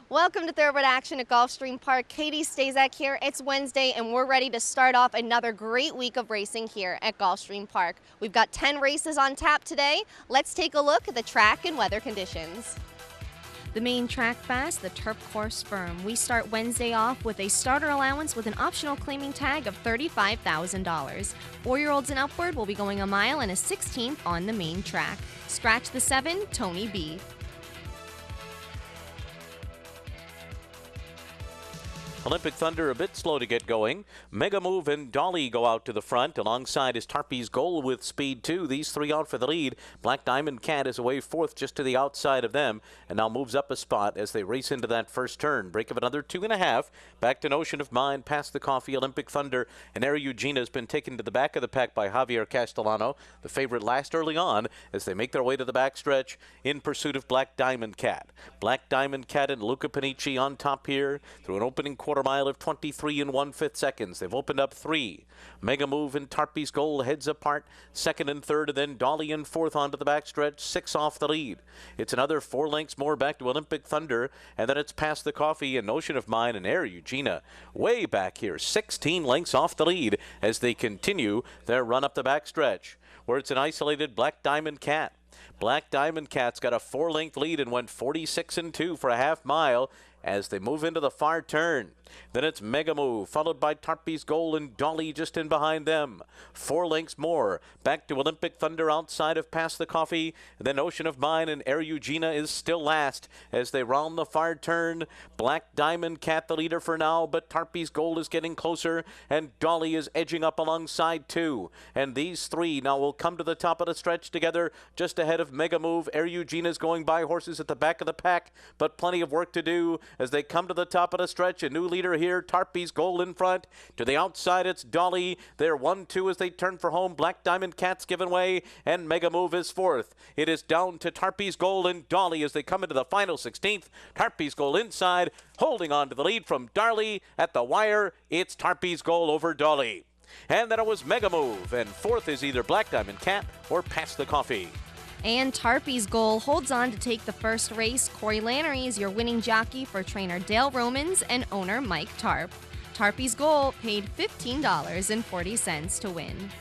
Welcome to Thoroughbred Action at Gulfstream Park. Katie Stazak here. It's Wednesday and we're ready to start off another great week of racing here at Gulfstream Park. We've got 10 races on tap today. Let's take a look at the track and weather conditions. The main track fast, the turf course firm. We start Wednesday off with a starter allowance with an optional claiming tag of $35,000. 4-year-olds and upward will be going a mile and a 16th on the main track. Scratch the 7, Tony B. Olympic Thunder a bit slow to get going. Mega Move and Dolly go out to the front. Alongside is Tarpey's Goal with speed 2. These three out for the lead. Black Diamond Cat is away fourth just to the outside of them and now moves up a spot as they race into that first turn. Break of another 2.5. Back to Notion of Mine, past the Coffee. Olympic Thunder and Air Eugenia has been taken to the back of the pack by Javier Castellano, the favorite last early on as they make their way to the backstretch in pursuit of Black Diamond Cat. Black Diamond Cat and Luca Panici on top here through an opening quarter mile of 23 and 1/5 seconds. They've opened up 3. Mega Move and Tarpey's Goal heads apart, second and third, and then Dolly in fourth onto the backstretch, 6 off the lead. It's another 4 lengths more back to Olympic Thunder, and then it's past the Coffee and Notion of Mine and Air Eugenia. Way back here, 16 lengths off the lead as they continue their run up the backstretch, where it's an isolated Black Diamond Cat. Black Diamond Cat's got a 4-length lead and went 46 and 2 for a half mile as they move into the far turn. Then it's Mega Move, followed by Tarpey's Goal and Dolly just in behind them. 4 lengths more. Back to Olympic Thunder outside of Past the Coffee. Then Ocean of Mine and Air Eugenia is still last as they round the far turn. Black Diamond Cat the leader for now, but Tarpey's Goal is getting closer and Dolly is edging up alongside too. And these three now will come to the top of the stretch together just ahead of Mega Move. Air Eugenia is going by horses at the back of the pack, but plenty of work to do as they come to the top of the stretch. A new leader here, Tarpey's Goal in front. To the outside, it's Dolly. They're 1-2 as they turn for home. Black Diamond Cat's given way, and Mega Move is fourth. It is down to Tarpey's Goal and Dolly as they come into the final 16th. Tarpey's Goal inside, holding on to the lead from Darley at the wire. It's Tarpey's Goal over Dolly. And then it was Mega Move, and fourth is either Black Diamond Cat or Past the Coffee. And Tarpey's Goal holds on to take the first race. Corey Lannery is your winning jockey for trainer Dale Romans and owner Mike Tarp. Tarpey's Goal paid $15.40 to win.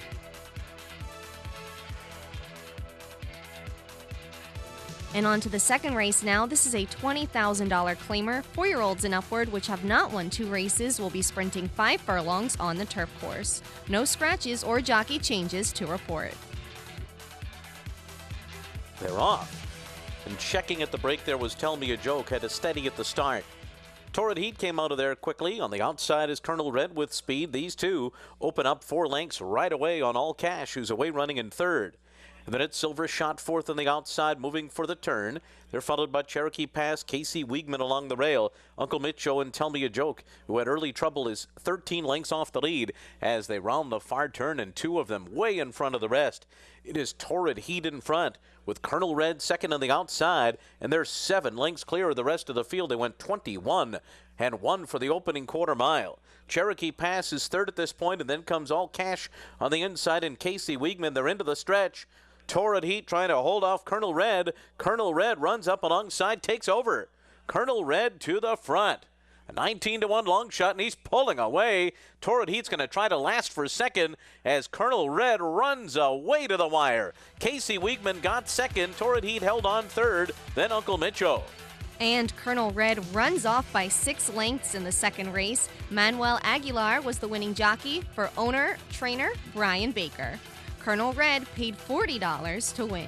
And on to the second race now. This is a $20,000 claimer. 4-year-olds and upward, which have not won 2 races, will be sprinting 5 furlongs on the turf course. No scratches or jockey changes to report. They're off. And checking at the break there was Tell Me a Joke, had a steady at the start. Torrid Heat came out of there quickly. On the outside is Colonel Red with speed. These two open up 4 lengths right away on All Cash, who's away running in third. And then it's Silver Shot fourth on the outside, moving for the turn. They're followed by Cherokee Pass, Casey Wiegman along the rail. Uncle Mitcho and Tell Me a Joke, who had early trouble, is 13 lengths off the lead as they round the far turn, and 2 of them way in front of the rest. It is Torrid Heat in front with Colonel Red second on the outside, and they're 7 lengths clear of the rest of the field. They went 21 and 1 for the opening quarter mile. Cherokee Pass is third at this point, and then comes All Cash on the inside, and Casey Wiegman. They're into the stretch. Torrid Heat trying to hold off Colonel Red. Colonel Red runs up alongside, takes over. Colonel Red to the front. A 19-1 long shot, and he's pulling away. Torrid Heat's going to try to last for second as Colonel Red runs away to the wire. Casey Wiegman got second. Torrid Heat held on third, then Uncle Mitcho. And Colonel Red runs off by 6 lengths in the second race. Manuel Aguilar was the winning jockey for owner-trainer Brian Baker. Colonel Red paid $40 to win.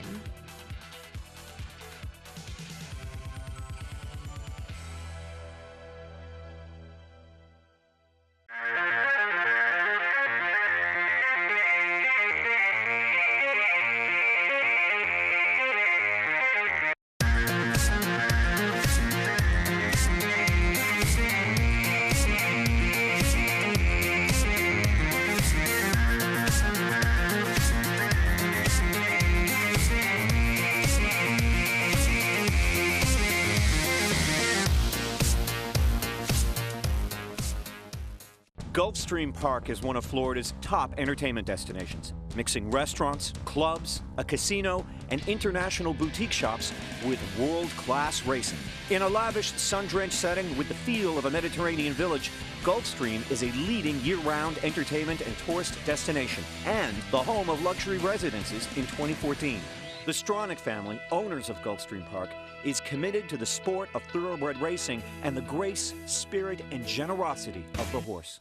Gulfstream Park is one of Florida's top entertainment destinations, mixing restaurants, clubs, a casino, and international boutique shops with world-class racing. In a lavish, sun-drenched setting with the feel of a Mediterranean village, Gulfstream is a leading year-round entertainment and tourist destination and the home of luxury residences in 2014. The Stronach family, owners of Gulfstream Park, is committed to the sport of thoroughbred racing and the grace, spirit, and generosity of the horse.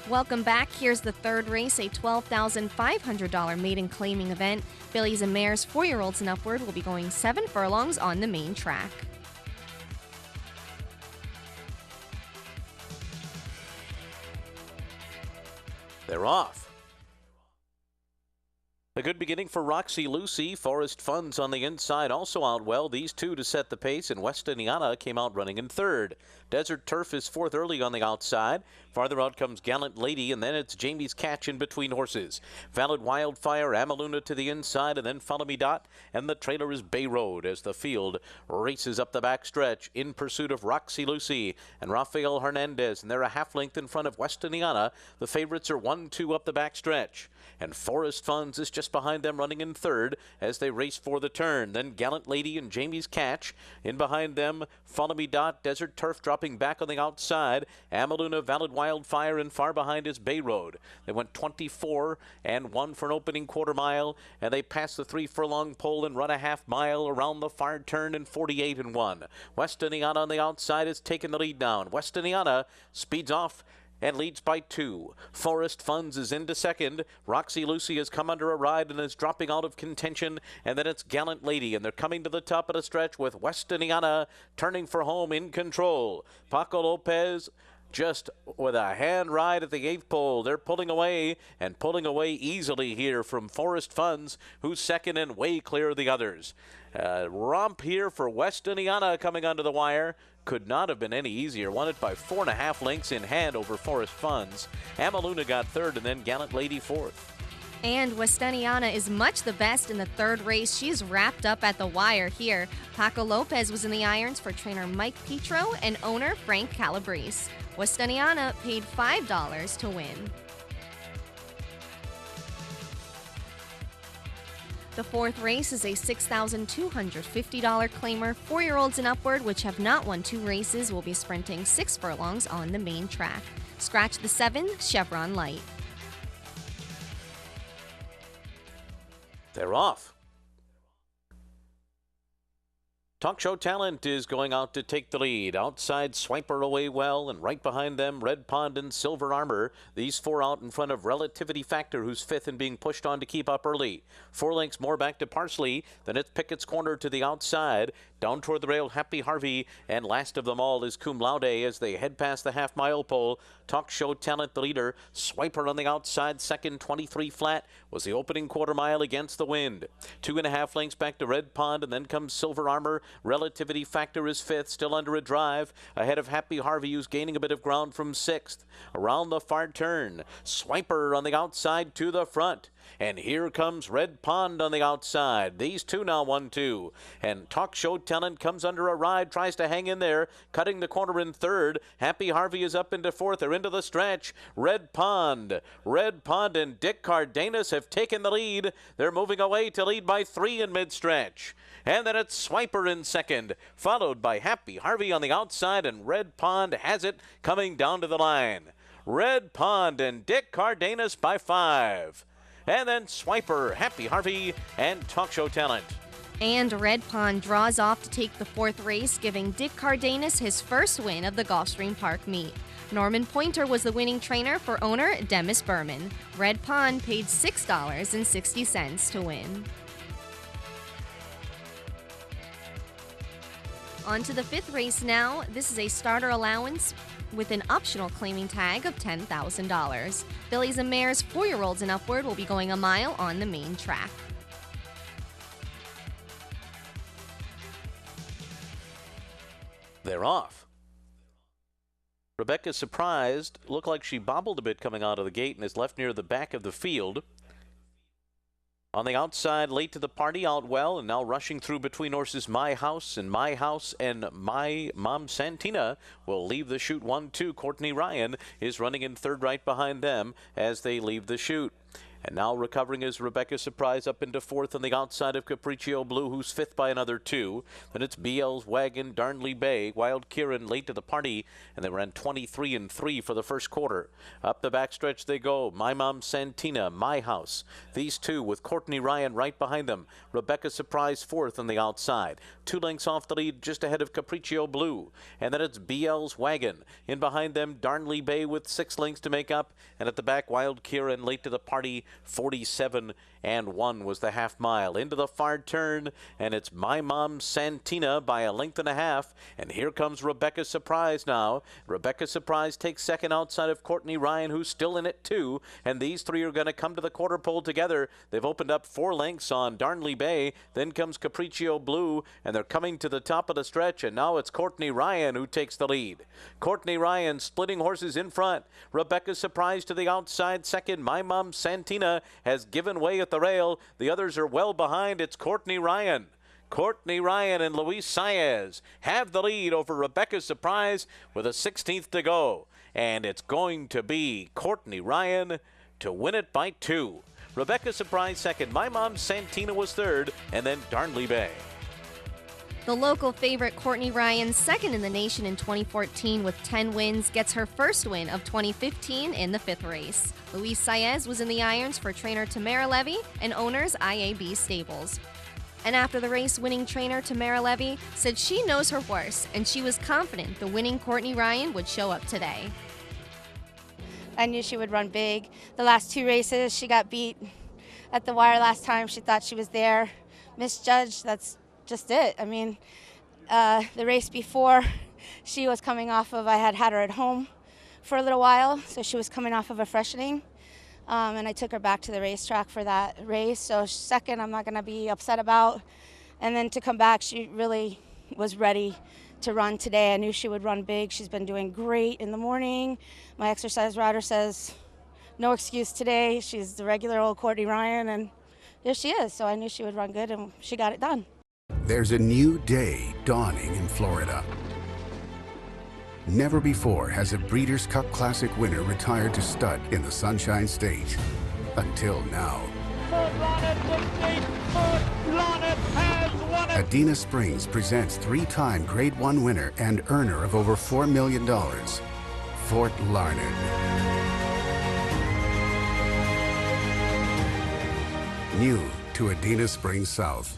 Welcome back. Here's the third race, a $12,500 maiden claiming event. Fillies and mares 4-year-olds and upward will be going 7 furlongs on the main track. They're off. A good beginning for Roxy Lucy. Forest Funds on the inside also out well. These two to set the pace, and West Indiana came out running in third. Desert Turf is fourth early on the outside. Farther out comes Gallant Lady, and then it's Jamie's Catch in between horses. Valid Wildfire, Amaluna to the inside, and then Follow Me Dot, and the trailer is Bay Road as the field races up the back stretch in pursuit of Roxy Lucy and Rafael Hernandez, and they're a half length in front of West Indiana. The favorites are 1-2 up the back stretch, and Forest Funds is just behind them running in third as they race for the turn. Then Gallant Lady and Jamie's Catch. In behind them, Follow Me Dot, Desert Turf dropping back on the outside. Amaluna, Valid Wildfire, and far behind is Bay Road. They went 24 and 1 for an opening quarter mile, and they passed the 3 furlong pole and run a half mile around the far turn in 48 and 1. West Indiana on the outside is taking the lead down. West Indiana speeds off and leads by 2. Forest Funds is into second. Roxy Lucy has come under a ride and is dropping out of contention. And then it's Gallant Lady, and they're coming to the top of the stretch with West Indiana turning for home in control. Paco Lopez just with a hand ride at the 8th pole. They're pulling away easily here from Forest Funds, who's second and way clear of the others. Romp here for West Indiana coming onto the wire. Could not have been any easier. Won it by 4.5 lengths in hand over Forest Funds. Amaluna got third, and then Gallant Lady fourth. And West Indiana is much the best in the third race. She's wrapped up at the wire here. Paco Lopez was in the irons for trainer Mike Petro and owner Frank Calabrese. West Indiana paid $5 to win. The fourth race is a $6,250 claimer. 4-year-olds and upward, which have not won 2 races, will be sprinting 6 furlongs on the main track. Scratch the 7 Chevron Light. They're off. Talk Show Talent is going out to take the lead. Outside, Swiper away well, and right behind them, Red Pond and Silver Armor. These 4 out in front of Relativity Factor, who's 5th and being pushed on to keep up early. 4 lengths more back to Parsley. Then it's Pickett's Corner to the outside. Down toward the rail, Happy Harvey, and last of them all is Cum Laude as they head past the half-mile pole. Talk Show Talent, the leader. Swiper on the outside, second, 23 flat, was the opening quarter mile against the wind. 2.5 lengths back to Red Pond, and then comes Silver Armor. Relativity Factor is 5th, still under a drive, ahead of Happy Harvey, who's gaining a bit of ground from 6th. Around the far turn, Swiper on the outside to the front. And here comes Red Pond on the outside. These two now 1-2. And Talk Show Talent comes under a ride, tries to hang in there, cutting the corner in third. Happy Harvey is up into 4th. They're into the stretch. Red Pond and Dick Cardenas have taken the lead. They're moving away to lead by 3 in mid-stretch. And then it's Swiper in second, followed by Happy Harvey on the outside, and Red Pond has it coming down to the line. Red Pond and Dick Cardenas by 5. And then Swiper, Happy Harvey, and Talk Show Talent. And Red Pond draws off to take the 4th race, giving Dick Cardenas his first win of the Gulfstream Park meet. Norman Pointer was the winning trainer for owner Demis Berman. Red Pond paid $6.60 to win. On to the 5th race now. This is a starter allowance with an optional claiming tag of $10,000. Fillies and mares 4-year-olds and upward will be going a mile on the main track. They're off. Rebecca surprised, looked like she bobbled a bit coming out of the gate and is left near the back of the field. On the outside, late to the party, out well, and now rushing through between horses My House and My Mom Santina will leave the chute 1-2. Courtney Ryan is running in third right behind them as they leave the chute. And now recovering is Rebecca Surprise up into fourth on the outside of Capriccio Blue, who's fifth by another 2. Then it's BL's Wagon, Darnley Bay, Wild Kieran late to the party, and they ran 23-3 for the first quarter. Up the backstretch they go. My Mom Santina, My House. These two with Courtney Ryan right behind them. Rebecca Surprise fourth on the outside. 2 lengths off the lead just ahead of Capriccio Blue. And then it's BL's Wagon. In behind them, Darnley Bay with 6 lengths to make up. And at the back, Wild Kieran late to the party. 47-1 was the half mile. Into the far turn, and it's My Mom Santina by a length and a half. And here comes Rebecca Surprise now. Rebecca Surprise takes second outside of Courtney Ryan, who's still in it too. And these three are going to come to the quarter pole together. They've opened up 4 lengths on Darnley Bay. Then comes Capriccio Blue, and they're coming to the top of the stretch. And now it's Courtney Ryan who takes the lead. Courtney Ryan splitting horses in front. Rebecca Surprise to the outside second. My Mom Santina has given way at the rail. The others are well behind. It's Courtney Ryan. Courtney Ryan and Luis Saez have the lead over Rebecca Surprise with a 16th to go. And it's going to be Courtney Ryan to win it by 2. Rebecca Surprise second. My Mom Santina was third, and then Darnley Bay. The local favorite Courtney Ryan, second in the nation in 2014 with 10 wins, gets her first win of 2015 in the 5th race. Luis Saez was in the irons for trainer Tamara Levy and owners IAB Stables. And after the race, winning trainer Tamara Levy said she knows her horse and she was confident the winning Courtney Ryan would show up today. I knew she would run big. The last 2 races, she got beat at the wire last time. She thought she was there. Misjudged, that's just it. I mean, the race before, she was coming off of, I had her at home for a little while, so she was coming off of a freshening, and I took her back to the racetrack for that race. So second, I'm not going to be upset about. And then to come back, she really was ready to run today. I knew she would run big. She's been doing great in the morning. My exercise rider says no excuse today. She's the regular old Courtney Ryan, and there she is. So I knew she would run good, and she got it done. There's a new day dawning in Florida. Never before has a Breeders' Cup Classic winner retired to stud in the Sunshine State. Until now. Adena Springs presents 3-time Grade 1 winner and earner of over $4 million, Fort Larned. New to Adena Springs South.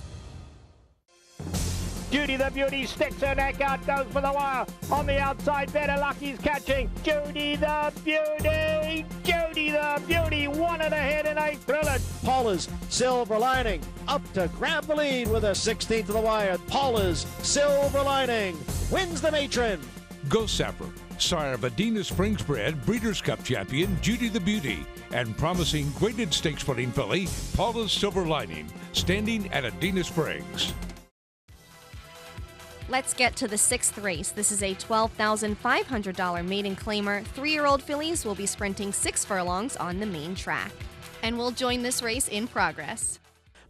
Judy the Beauty sticks her neck out, goes for the wire. On the outside, Better Lucky's catching. Judy the Beauty! Judy the Beauty, 1 and ahead in 8th. Thrilled. Paula's Silver Lining up to grab the lead with a 16th of the wire. Paula's Silver Lining wins the matron. Go Sapper, sire of Adena Springs bred Breeders' Cup champion Judy the Beauty, and promising graded stakes putting filly Paula's Silver Lining, standing at Adena Springs. Let's get to the 6th race. This is a $12,500 maiden claimer. 3-year-old fillies will be sprinting 6 furlongs on the main track. And we'll join this race in progress.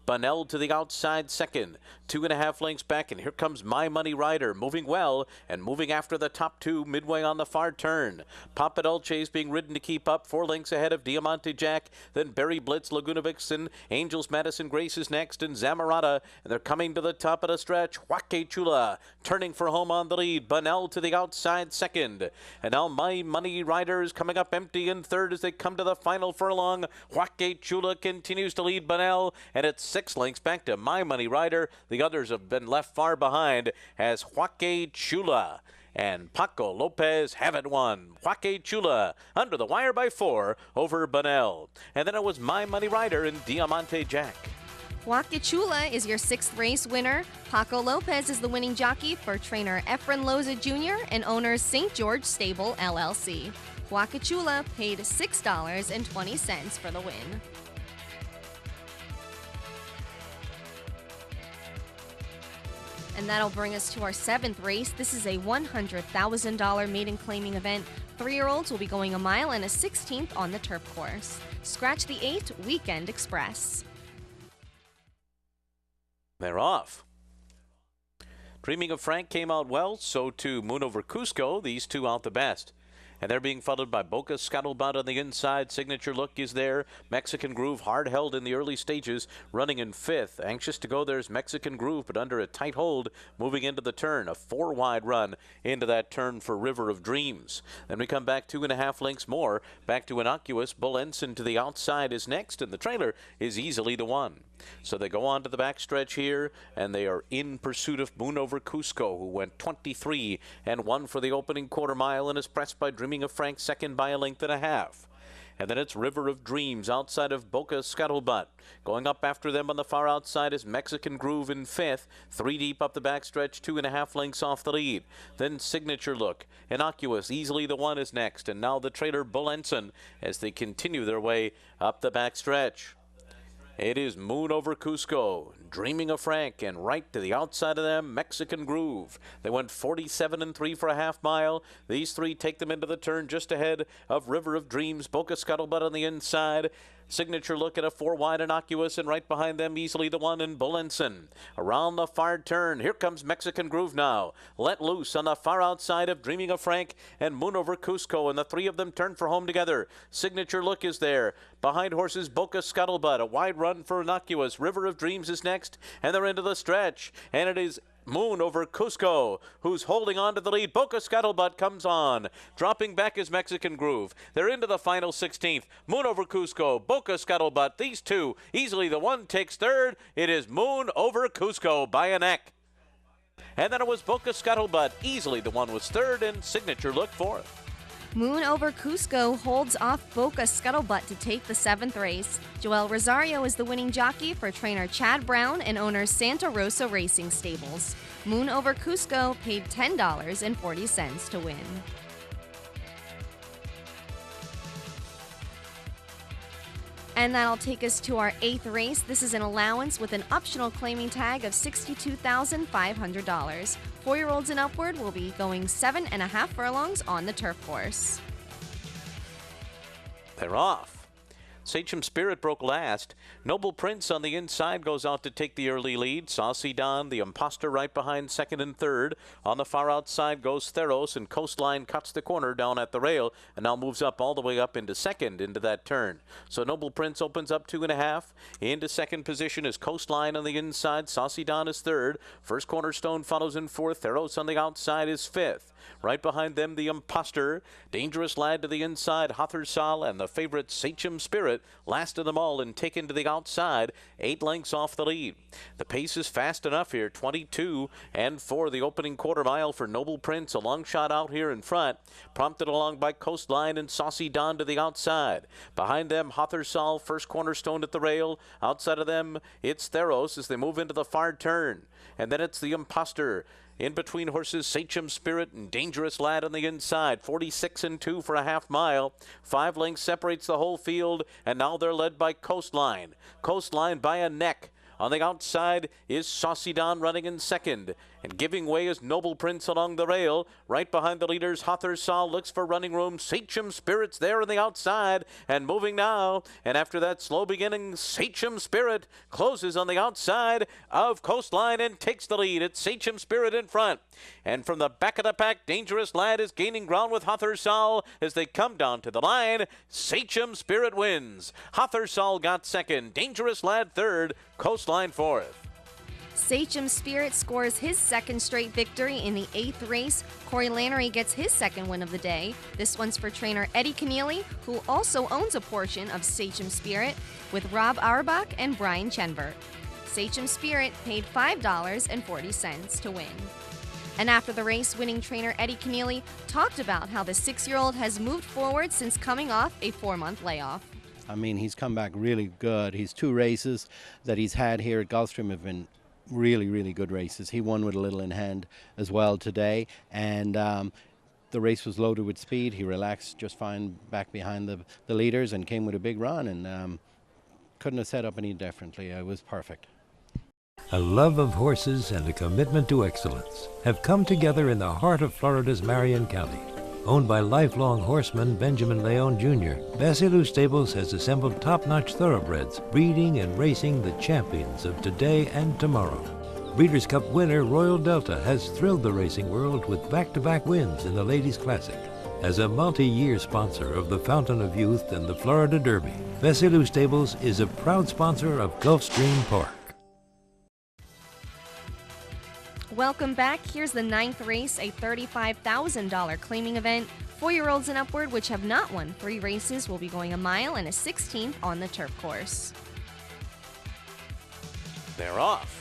Bunnell to the outside second, 2.5 lengths back, and here comes My Money Rider, moving well and moving after the top 2 midway on the far turn. Papa Dolce is being ridden to keep up, 4 lengths ahead of Diamante Jack, then Berry Blitz, Laguna Vixen, Angels Madison Grace is next, and Zamarata, and they're coming to the top of the stretch. Huaque Chula turning for home on the lead. Bunnell to the outside second, and now My Money Rider is coming up empty in third as they come to the final furlong. Huaque Chula continues to lead Bunnell, and it's 6 lengths back to My Money Rider. The others have been left far behind as Huaque Chula and Paco Lopez have it won. Huaque Chula under the wire by 4 over Bunnell. And then it was My Money Rider and Diamante Jack. Huaque Chula is your 6th race winner. Paco Lopez is the winning jockey for trainer Efren Loza Jr. and owners St. George Stable, LLC. Huaque Chula paid $6.20 for the win. And that'll bring us to our 7th race. This is a $100,000 maiden claiming event. 3-year-olds will be going a mile and a 16th on the turf course. Scratch the 8 Weekend Express. They're off. Dreaming of Frank came out well, so too Moon Over Cusco, these two out the best. And they're being followed by Boca Scuttlebutt on the inside. Signature Look is there. Mexican Groove hard held in the early stages, running in fifth. Anxious to go there's Mexican Groove, but under a tight hold moving into the turn. A 4-wide run into that turn for River of Dreams. Then we come back 2.5 lengths more. Back to Innocuous. Bull Ensign to the outside is next, and the trailer is easily the one. So they go on to the backstretch here, and they are in pursuit of Moon Over Cusco, who went 23 and 1 for the opening quarter mile and is pressed by Dreaming of Frank second by 1.5 lengths. And then it's River of Dreams outside of Boca Scuttlebutt. Going up after them on the far outside is Mexican Groove in fifth. 3 deep up the backstretch, 2.5 lengths off the lead. Then Signature Look. Innocuous, easily the one is next. And now the trailer Bull Ensign as they continue their way up the backstretch. It is Moon Over Cusco, Dreaming of Frank, and right to the outside of them, Mexican Groove. They went 47 and 3 for a half mile. These three take them into the turn just ahead of River of Dreams, Boca Scuttlebutt on the inside. Signature Look at a 4-wide Innocuous, and right behind them easily the one in Bull Ensign. Around the far turn, here comes Mexican Groove now. Let loose on the far outside of Dreaming of Frank and Moon Over Cusco, and the three of them turn for home together. Signature Look is there. Behind horses Boca Scuttlebutt, a wide run for Innocuous. River of Dreams is next, and they're into the stretch, and it is Moon Over Cusco, who's holding on to the lead. Boca Scuttlebutt comes on. Dropping back is Mexican Groove. They're into the final 16th. Moon Over Cusco, Boca Scuttlebutt, these two. Easily the one takes third. It is Moon Over Cusco by a neck. And then it was Boca Scuttlebutt. Easily the one was third, and Signature Look fourth. Moon Over Cusco holds off Boca Scuttlebutt to take the 7th race. Joel Rosario is the winning jockey for trainer Chad Brown and owner Santa Rosa Racing Stables. Moon Over Cusco paid $10.40 to win. And that'll take us to our 8th race. This is an allowance with an optional claiming tag of $62,500. 4-year-olds and upward will be going 7.5 furlongs on the turf course. They're off. Sachem Spirit broke last. Noble Prince on the inside goes out to take the early lead. Saucy Don, the imposter, right behind second and third. On the far outside goes Theros, and Coastline cuts the corner down at the rail and now moves up all the way up into second into that turn. So Noble Prince opens up 2.5. Into second position is Coastline on the inside. Saucy Don is third. First Cornerstone follows in fourth. Theros on the outside is fifth. Right behind them, the imposter. Dangerous Lad to the inside. Hothersal and the favorite Sachem Spirit last of them all and taken to the outside, 8 lengths off the lead. The pace is fast enough here, 22 and 4 the opening quarter mile for Noble Prince. A long shot out here in front, prompted along by Coastline and Saucy Don to the outside. Behind them, Hothersal, First Cornerstone at the rail. Outside of them, it's Theros as they move into the far turn. And then it's the imposter. In between horses, Sachem Spirit and Dangerous Lad on the inside. 46 and 2 for a half mile. 5 lengths separates the whole field, and now they're led by Coastline. Coastline by a neck. On the outside is Saucy Don running in second. And giving way is Noble Prince along the rail. Right behind the leaders, Hothersal looks for running room. Sachem Spirit's there on the outside and moving now. And after that slow beginning, Sachem Spirit closes on the outside of Coastline and takes the lead. It's Sachem Spirit in front. And from the back of the pack, Dangerous Lad is gaining ground with Hothersal as they come down to the line. Sachem Spirit wins. Hothersal got second. Dangerous Lad third. Coastline fourth. Sachem Spirit scores his second straight victory in the 8th race. Corey Lannery gets his second win of the day. This one's for trainer Eddie Keneally, who also owns a portion of Sachem Spirit, with Rob Auerbach and Brian Chenbert. Sachem Spirit paid $5.40 to win. And after the race, winning trainer Eddie Keneally talked about how the 6-year-old has moved forward since coming off a 4-month layoff. I mean, he's come back really good. His 2 races that he's had here at Gulfstream have been really, really good races. He won with a little in hand as well today, and the race was loaded with speed. He relaxed just fine back behind the leaders and came with a big run, and couldn't have set up any differently. It was perfect. A love of horses and a commitment to excellence have come together in the heart of Florida's Marion County. Owned by lifelong horseman Benjamin Leon Jr., Basilou Stables has assembled top-notch thoroughbreds, breeding and racing the champions of today and tomorrow. Breeders' Cup winner Royal Delta has thrilled the racing world with back-to-back wins in the Ladies' Classic. As a multi-year sponsor of the Fountain of Youth and the Florida Derby, Basilou Stables is a proud sponsor of Gulfstream Park. Welcome back. Here's the 9th race, a $35,000 claiming event. 4-year-olds and upward, which have not won 3 races, will be going a mile and a 16th on the turf course. They're off.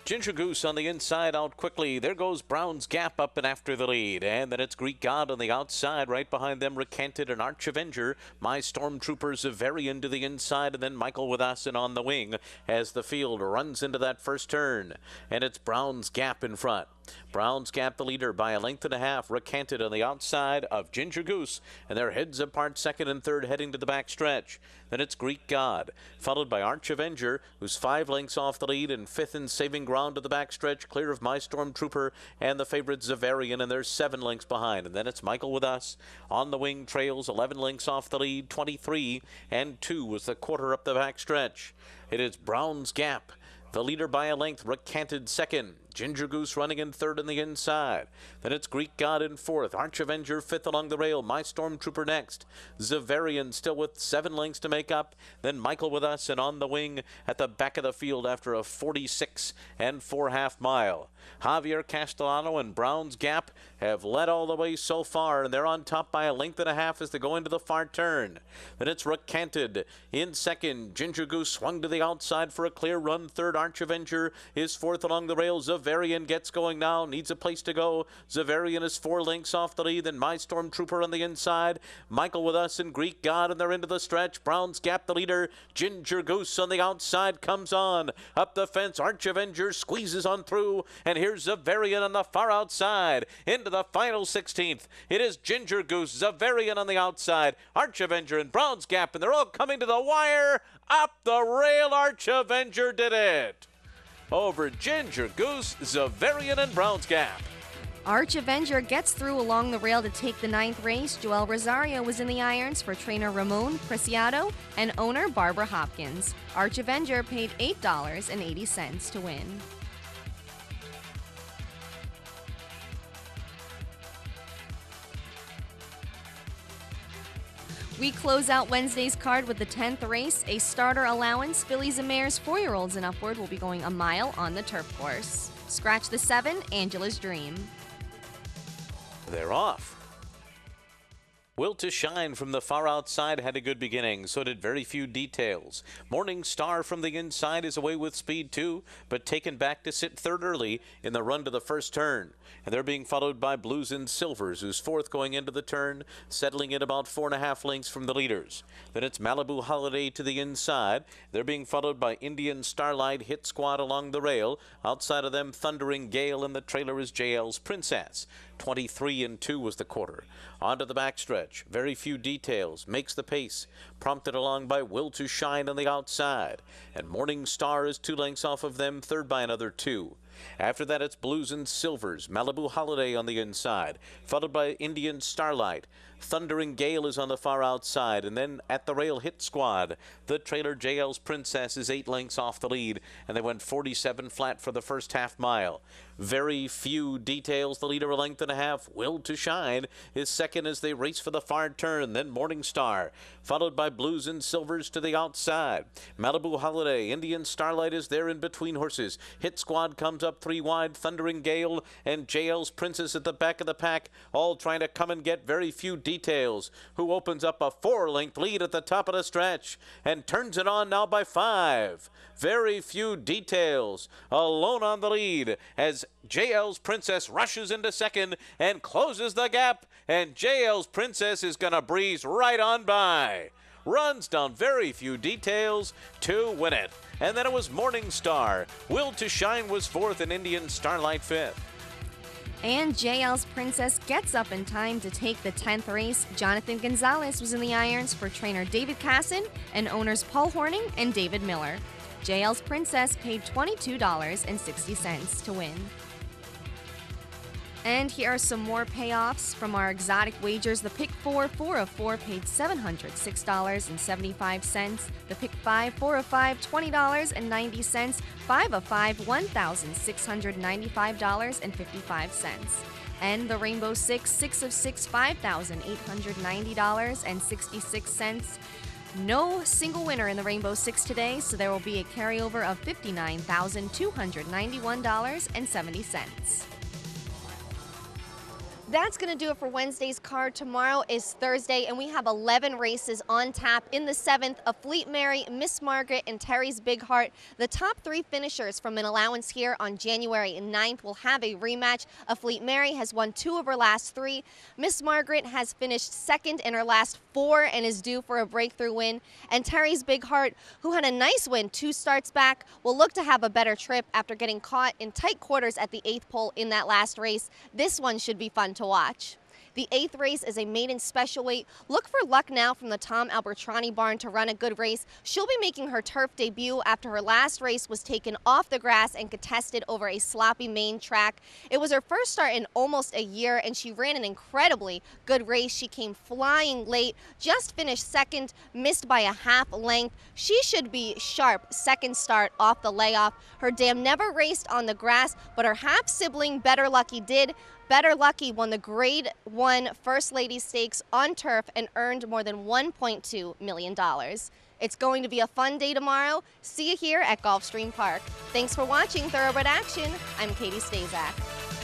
Ginger Goose on the inside, out quickly. There goes Brown's Gap up and after the lead. And then it's Greek God on the outside. Right behind them, Recanted and Arch Avenger. My Stormtrooper Zavarian to the inside. And then Michael with us and on the wing as the field runs into that first turn. And it's Brown's Gap in front. Brown's Gap the leader by a length and a half. Recanted on the outside of Ginger Goose. And they're heads apart, second and third, heading to the back stretch. Then it's Greek God, followed by Arch Avenger, who's 5 lengths off the lead, and 5th in saving ground to the back stretch, clear of My Stormtrooper and the favorite Zavarian, and they're 7 lengths behind. And then it's Michael with us. On the wing trails, 11 lengths off the lead, 23 and 2 was the quarter up the back stretch. It is Brown's Gap, the leader by a length. Recanted second. Ginger Goose running in third on the inside. Then it's Greek God in fourth. Arch Avenger fifth along the rail. My Stormtrooper next. Zavarian still with 7 lengths to make up. Then Michael with us and on the wing at the back of the field after a 46 and 4/2 mile. Javier Castellano and Brown's Gap have led all the way so far, and they're on top by a length and a half as they go into the far turn. Then it's Recanted in second. Ginger Goose swung to the outside for a clear run. Third, Arch Avenger is fourth along the rails. Zavarian gets going now, needs a place to go. Zavarian is 4 lengths off the lead, then My Stormtrooper on the inside. Michael with us and Greek God, and they're into the stretch. Brown's Gap the leader. Ginger Goose on the outside comes on. Up the fence, Arch Avenger squeezes on through, and here's Zavarian on the far outside. Into the final 16th. It is Ginger Goose, Zavarian on the outside, Arch Avenger and Brown's Gap, and they're all coming to the wire. Up the rail, Arch Avenger did it. Over Ginger Goose, Zavarian, and Brown's Gap. Arch Avenger gets through along the rail to take the 9th race. Joel Rosario was in the irons for trainer Ramon Preciado and owner Barbara Hopkins. Arch Avenger paid $8.80 to win. We close out Wednesday's card with the 10th race, a starter allowance. Fillies and Mares 4-year-olds and upward will be going a mile on the turf course. Scratch the 7, Angela's Dream. They're off. Will to Shine from the far outside had a good beginning, so did Very Few Details. Morning Star from the inside is away with speed too, but taken back to sit third early in the run to the first turn. And they're being followed by Blues and Silvers, who's fourth going into the turn, settling in about 4.5 lengths from the leaders. Then it's Malibu Holiday to the inside. They're being followed by Indian Starlight, Hit Squad along the rail. Outside of them, Thundering Gale, and the trailer is JL's Princess. 23 and 2 was the quarter. Onto the backstretch. Very Few Details makes the pace, prompted along by Will to Shine on the outside. And Morning Star is 2 lengths off of them, third by another 2. After that, it's Blues and Silvers, Malibu Holiday on the inside, followed by Indian Starlight. Thundering Gale is on the far outside, and then at the rail, Hit Squad. The trailer JL's Princess is 8 lengths off the lead, and they went 47 flat for the first half mile. Very Few Details, the leader, a length and a half. Will to Shine is second as they race for the far turn, then Morning Star, followed by Blues and Silvers to the outside. Malibu Holiday, Indian Starlight is there in between horses. Hit Squad comes up 3 wide, Thundering Gale and JL's Princess at the back of the pack, all trying to come and get Very Few Details, who opens up a 4-length lead at the top of the stretch and turns it on now by 5. Very Few Details alone on the lead as JL's Princess rushes into second and closes the gap, and JL's Princess is going to breeze right on by. Runs down Very Few Details to win it. And then it was Morning Star. Will to Shine was fourth and Indian Starlight fifth. And JL's Princess gets up in time to take the 10th race. Jonathan Gonzalez was in the irons for trainer David Casson and owners Paul Horning and David Miller. JL's Princess paid $22.60 to win. And here are some more payoffs from our exotic wagers. The pick 4, 4 of 4 paid $706.75. The pick 5, 4 of 5, $20.90. 5 of 5, $1,695.55. And the Rainbow 6, 6 of 6, $5,890.66. No single winner in the Rainbow 6 today, so there will be a carryover of $59,291.70. That's going to do it for Wednesday's card. Tomorrow is Thursday, and we have 11 races on tap. In the 7th, a Fleet Mary, Miss Margaret, and Terry's Big Heart. The top 3 finishers from an allowance here on January 9th will have a rematch. A Fleet Mary has won 2 of her last 3. Miss Margaret has finished 2nd in her last 4 and is due for a breakthrough win. And Terry's Big Heart, who had a nice win 2 starts back, will look to have a better trip after getting caught in tight quarters at the 8th pole in that last race. This one should be fun to watch. The 8th race is a maiden special weight. Look for Luck Now from the Tom Albertrani barn to run a good race. She'll be making her turf debut after her last race was taken off the grass and contested over a sloppy main track. It was her first start in almost a year, and she ran an incredibly good race. She came flying late, just finished 2nd, missed by a half length. She should be sharp 2nd start off the layoff. Her dam never raced on the grass, but her half sibling Better Lucky did. Better Lucky won the Grade 1 First Lady Stakes on turf and earned more than $1.2 million. It's going to be a fun day tomorrow. See you here at Gulfstream Park. Thanks for watching Thoroughbred Action. I'm Katie Stazak.